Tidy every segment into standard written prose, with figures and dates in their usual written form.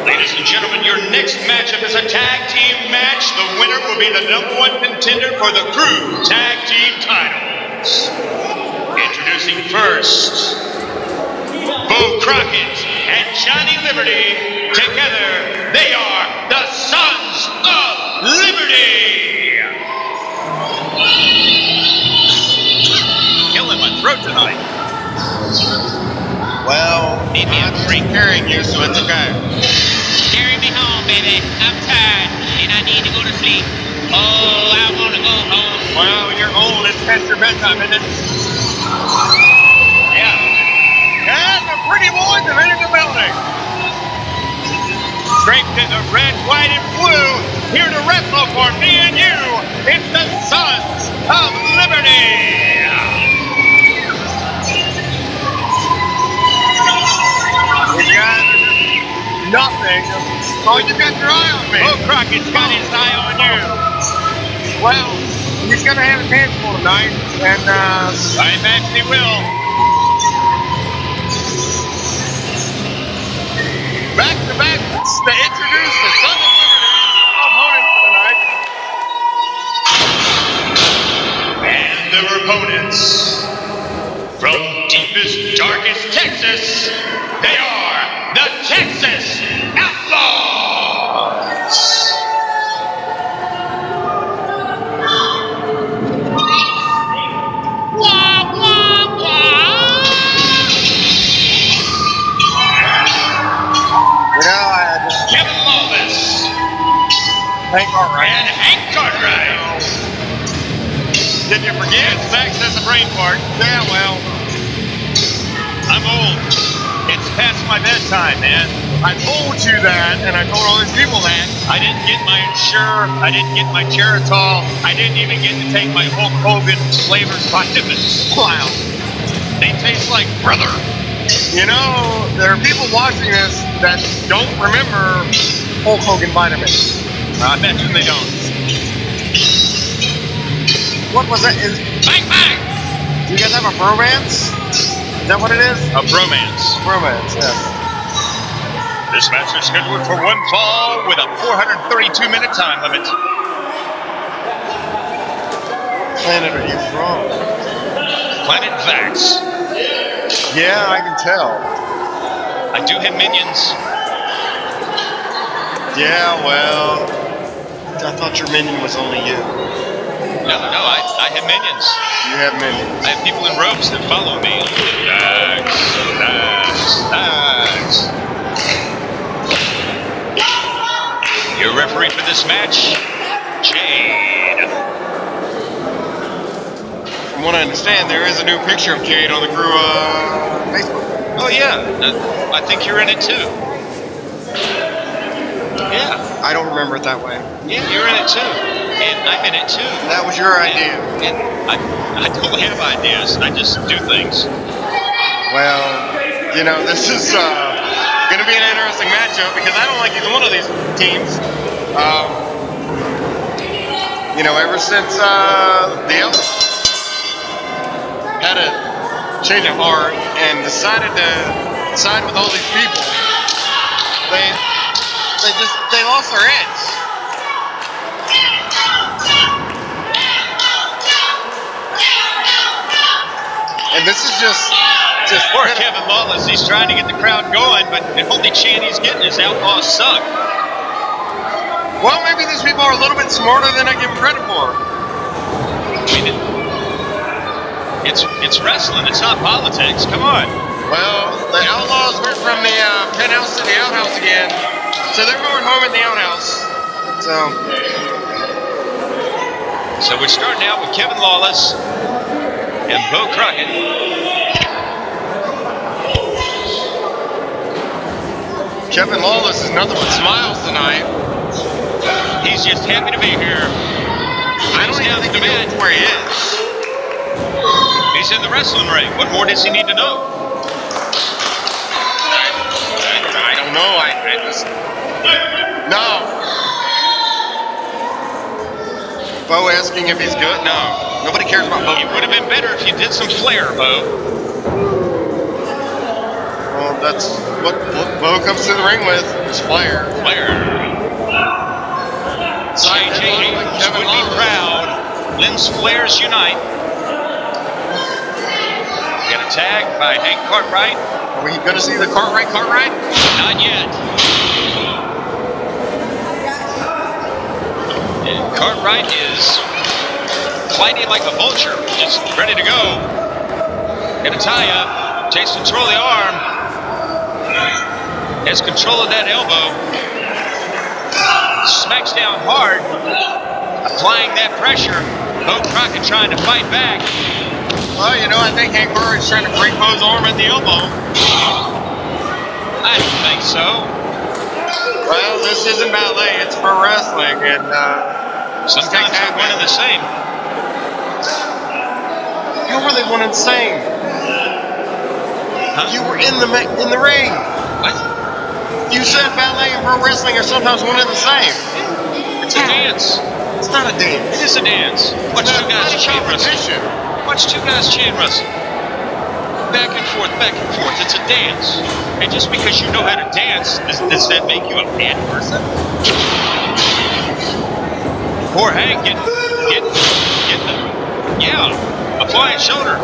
Ladies and gentlemen, your next matchup is a tag team match. The winner will be the #1 contender for the Crew Tag Team titles. Introducing first, Bo Crockett and Johnny Liberty. Together, they are the Sons of Liberty. Killing my throat tonight. Well, I'm free carrying you, so it's okay. Carry me home, baby. I'm tired, and I need to go to sleep. Oh, I want to go home. Well, you're old. It's past your bedtime, isn't it? Yeah. And the pretty boys have entered the building. Draped in the red, white, and blue, here to wrestle for me and you. It's the Sons of Liberty. You guys are just nothing. Oh, you got your eye on me. Bo Crockett's got his eye on you. Well, he's going to have his hands full tonight, and I imagine he will. Back to back to introduce the Sons of Liberty opponents for tonight. And their opponents, from deepest, darkest Texas, they are the Texas Outlaws. Wah, wah, wah. You know, I just Kevin Lawless Hank Cartwright. and Hank Cartwright. Did you forget? Max has a brain fart. Yeah, well, I'm old. It's past my bedtime, man. I told you that, and I told all these people that. I didn't get my Ensure. I didn't get my Geritol. I didn't even get to take my Hulk Hogan flavored vitamins. Wow. They taste like brother. You know, there are people watching this that don't remember Hulk Hogan vitamins. I bet you they don't. What was that? Bang, bang! Do you guys have a bromance? Is that what it is? A bromance. Bromance, yeah. This match is scheduled for one fall with a 432-minute time limit. Planet are you from? Planet Vax. Yeah, I can tell. I do have minions. Yeah, well, I thought your minion was only you. No, I have minions. You have minions. I have people in robes that follow me. Vax, Vax, Vax. Your referee for this match, Jade. From what I understand, there is a new picture of Jade on the Crew Facebook. Oh yeah, I think you're in it too. Yeah, I don't remember it that way. yeah, you're in it too, and I'm in it too. That was your idea. And I don't have ideas. I just do things. Well, you know, this is going to be an interesting matchup because I don't like either one of these teams. You know, ever since the Outlaws had a change of heart and decided to side with all these people, they lost their edge. And this is just Poor Kevin Lawless, he's trying to get the crowd going, but the only chant he's getting is Outlaws suck. well, maybe these people are a little bit smarter than I give them credit for. I mean, it's wrestling, it's not politics. Come on. Well, the Outlaws went from the penthouse to the outhouse again, so they're going home in the outhouse. So we're starting out with Kevin Lawless and Bo Crockett. Kevin Lawless is nothing but smiles tonight. He's just happy to be here. I don't even think he knows where he is. He's in the wrestling ring. What more does he need to know? I don't know. I just... No. Bo asking if he's good? No. Nobody cares about Bo. It would have been better if you did some flair, Bo. Well, that's what Bo comes to the ring with. It's Flair. JJ Abrams would be proud. Lens Flares unite. Get a tag by Hank Cartwright. Are we going to see the Cartwright? Not yet. And Cartwright is fighting like a vulture, just ready to go. Get a tie-up. Takes control of the arm. Has control of that elbow. Smacks down hard. Applying that pressure. Bo Crockett trying to fight back. Well, you know, I think Hank Cartwright's trying to break Bo's arm at the elbow. I don't think so. Well, this isn't ballet, it's pro wrestling, and sometimes they're one and the same. How were they one and the same? Huh? You were in the ring. What? You said ballet and pro wrestling are sometimes one and the same. It's a dance. It's not a dance. It is a dance. Watch two guys chain wrestle. Watch two guys chain wrestle. Back and forth, back and forth. It's a dance. And just because you know how to dance, does that make you a bad person? Poor Hank getting a flying shoulder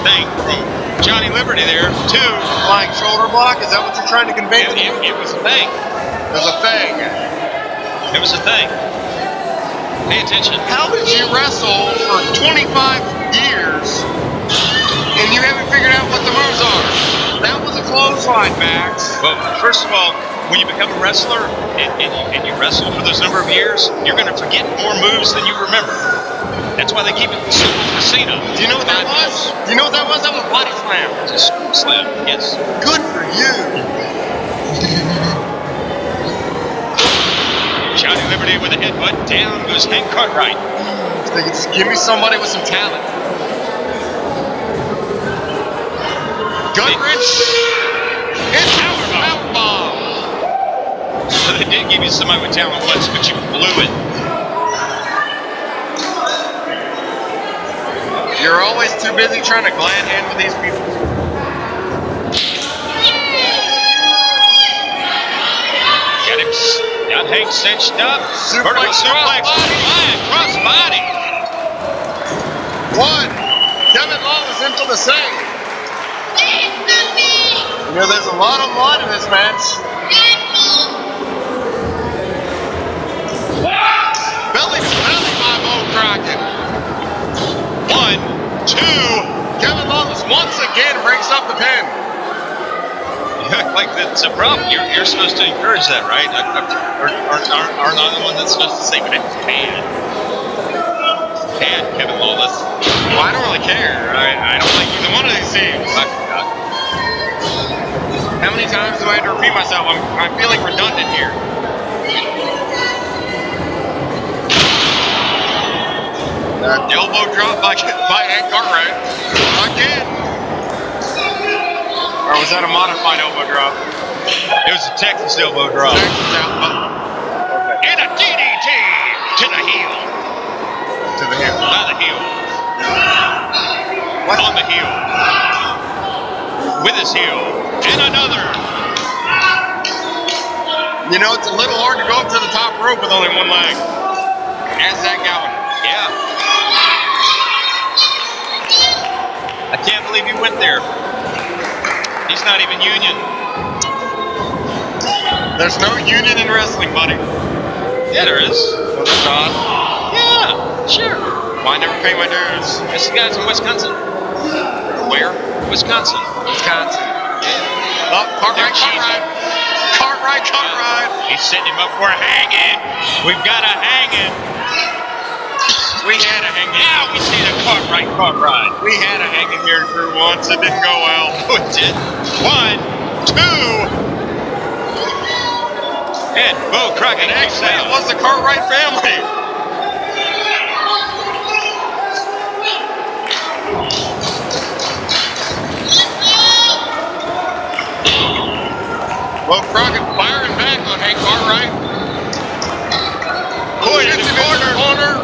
thing from Johnny Liberty there, too. Flying shoulder block? Is that what you're trying to convey to me? It was a thing. It was a thing. It was a thing. Pay attention. How did you wrestle for 25 years and you haven't figured out what the moves are? That was a clothesline, Max. Well, first of all, when you become a wrestler and you wrestle for those number of years, you're going to forget more moves than you remember. That's why they keep it so casino. Do you know what that was? Do you know what that was? That was a body slam. It's a screw slam, yes. Good for you. Johnny Liberty with a headbutt. Down goes Hank Cartwright. They could just give me somebody with some talent. Goodrich. It's powerbomb. So they did give you somebody with talent once, but you blew it. You're always too busy trying to glad hand with these people. Got Hank cinched up. Vertical suplex. Cross body. One. Kevin Lawless into the sink. You know, there's a lot of blood in this match. Belly to belly by Bo Crockett. 1, 2. Kevin Lawless once again breaks up the pin. Like that's a problem. You're supposed to encourage that, right? Aren't I the one that's supposed to say, but it's bad? Bad, Kevin Lawless. Well, I don't really care. I don't like either one of these teams. I forgot. How many times do I have to repeat myself? I'm feeling redundant here. Elbow drop by Hank Cartwright. Again. Or was that a modified elbow drop? It was a Texas elbow drop. Texas elbow. Okay. And a DDT to the heel. To the heel. By the heel. What? On the heel. With his heel. And another. You know, it's a little hard to go up to the top rope with only one leg. As that going. Yeah. I can't believe you went there. He's not even union. There's no union in wrestling, buddy. Yeah, there is. No, there's not. Yeah, sure. Well, I never pay my dues. This guy's in Wisconsin. Where? Wisconsin. Wisconsin. Yeah. Oh, Cartwright. He's setting him up for a hanging. We've got a hanging. We had a hanging. Now we see the Cartwright. We had a hanging here crew once. It didn't go well. Oh, it did. 1, 2. And Bo Crockett kicks Actually, it out. was the Cartwright family. Bo Crockett firing back on Hank Cartwright. Into the corner.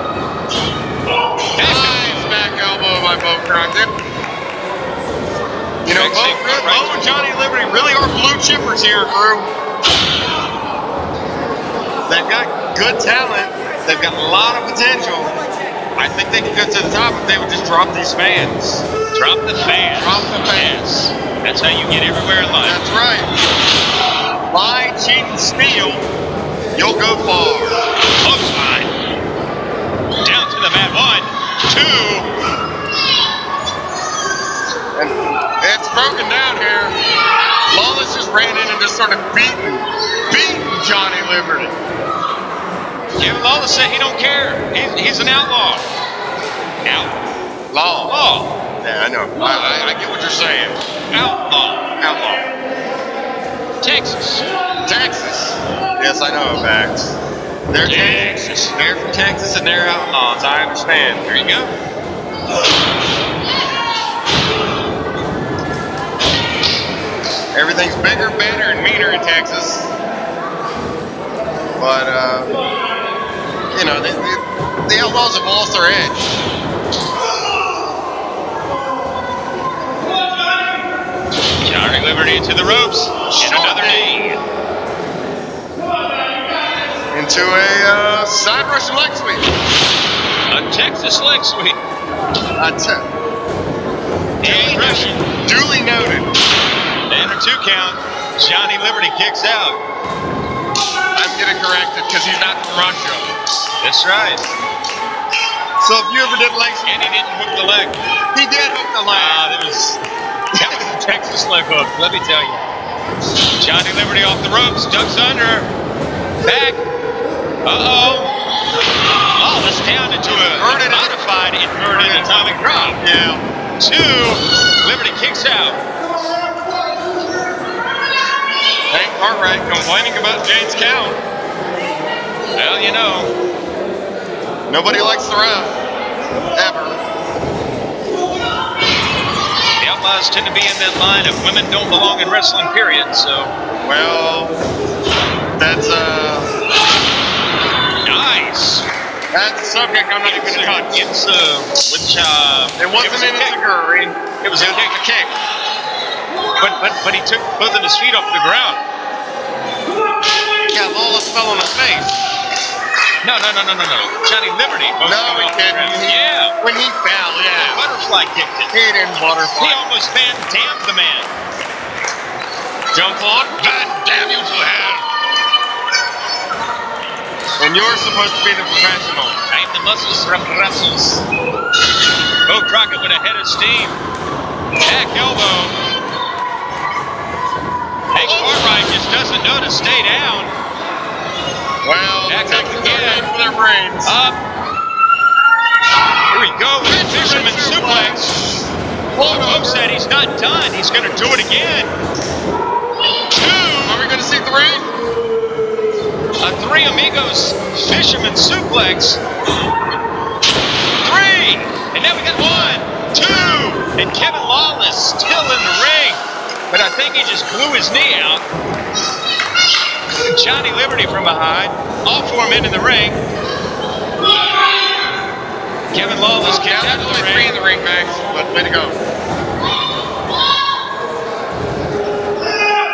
Nice back elbow by Bo Crockett. You know, Bo and Johnny Liberty really are blue chippers here, crew. they've got good talent. They've got a lot of potential. I think they can go to the top if they would just drop these fans. Drop the fans. Drop the fans. That's how you get everywhere in life. That's right. Lie, cheat, and steal. You'll go far. Close line. Down to the mat. 1, 2. And it's broken down here. Lawless just ran in and just started beating Johnny Liberty. Kevin Lawless said he don't care. He's an outlaw. Outlaw. Yeah, I know. I get what you're saying. Outlaw. Texas. Yes, I know, Max. They're Texas. They're from Texas and they're outlaws. I understand. There you go. Everything's bigger, better, and meaner in Texas. But, you know, the Outlaws have lost their edge. Johnny Liberty into the ropes. And another knee. Into a side Russian leg sweep. A Texas leg sweep. Russian. Duly noted. And a 2 count. Johnny Liberty kicks out. I'm getting corrected because he's not from Russia. That's right. So if you ever did leg sweep, And he didn't hook the leg. he did hook the leg. That was a Texas leg hook, let me tell you. Johnny Liberty off the ropes, ducks under. Back. Lawless down into a modified inverted atomic drop. Yeah. 2. Liberty kicks out. Hank Cartwright complaining about Jade's count. Well, you know. Nobody likes the ref. Ever. The Outlaws tend to be in that line of women don't belong in wrestling, period, so. Well, that's Nice. That's a subject I'm not even going to touch. It's, It wasn't in a Zaguri. It was a kick. But he took both of his feet off the ground. Yeah, Lawless fell on his face. No. Johnny Liberty. No, he didn't. Yeah. When he fell, yeah. Butterfly kicked it. He didn't butterfly. He almost Van Damned the man. Jump on. Van damn you to hell. And you're supposed to be the professional. I'm the muscles from Brussels. Bo Crockett with a head of steam. Back elbow. Hank Cartwright just doesn't know to stay down. Well, back up again for their brains. Up. Here we go with a fisherman suplex. Bo said he's not done. He's going to do it again. 2. Are we going to see 3? A 3 Amigos fisherman suplex. 3. And now we got 1, 2. And Kevin Lawless still in the ring. But I think he just blew his knee out. Johnny Liberty from behind. All 4 men in the ring. Kevin Lawless kicked out of the ring. 3 in the ring, Max. But way to go.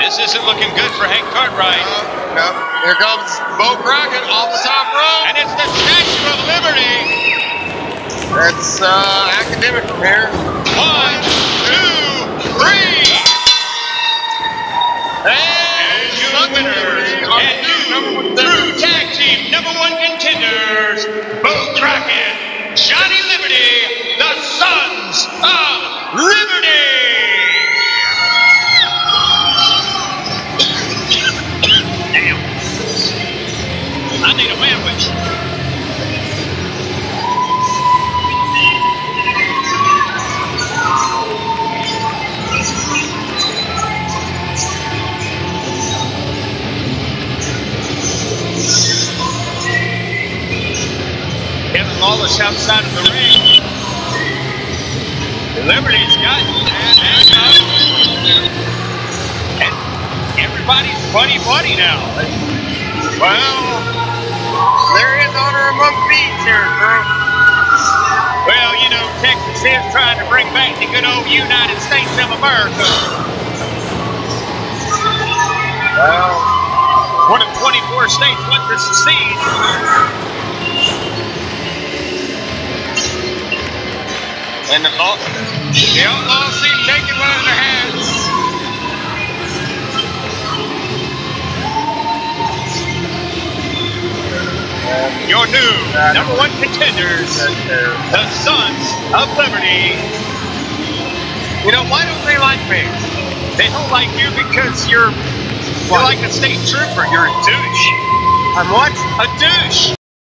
This isn't looking good for Hank Cartwright. No. Here comes Bo Crockett off the top rope. And it's the Statue of Liberty. It's academic from here. 1, 2, 3. And the winners are and new true tag team #1 contenders, Bo Crockett, Johnny Liberty, the Sons of Liberty. Damn. I need a sandwich. Kevin Lawless outside of the ring. Liberty's got and everybody's buddy now. Well, they're in honor among thieves here, bro. Well, you know, Texas is trying to bring back the good old United States of America. Well, One of 24 states want to secede. And the Outlaws seem taking one in their hands. Your new number one contenders, the Sons of Liberty. You know, why don't they like me? They don't like you because you're like a state trooper. You're a douche. I'm what? A douche.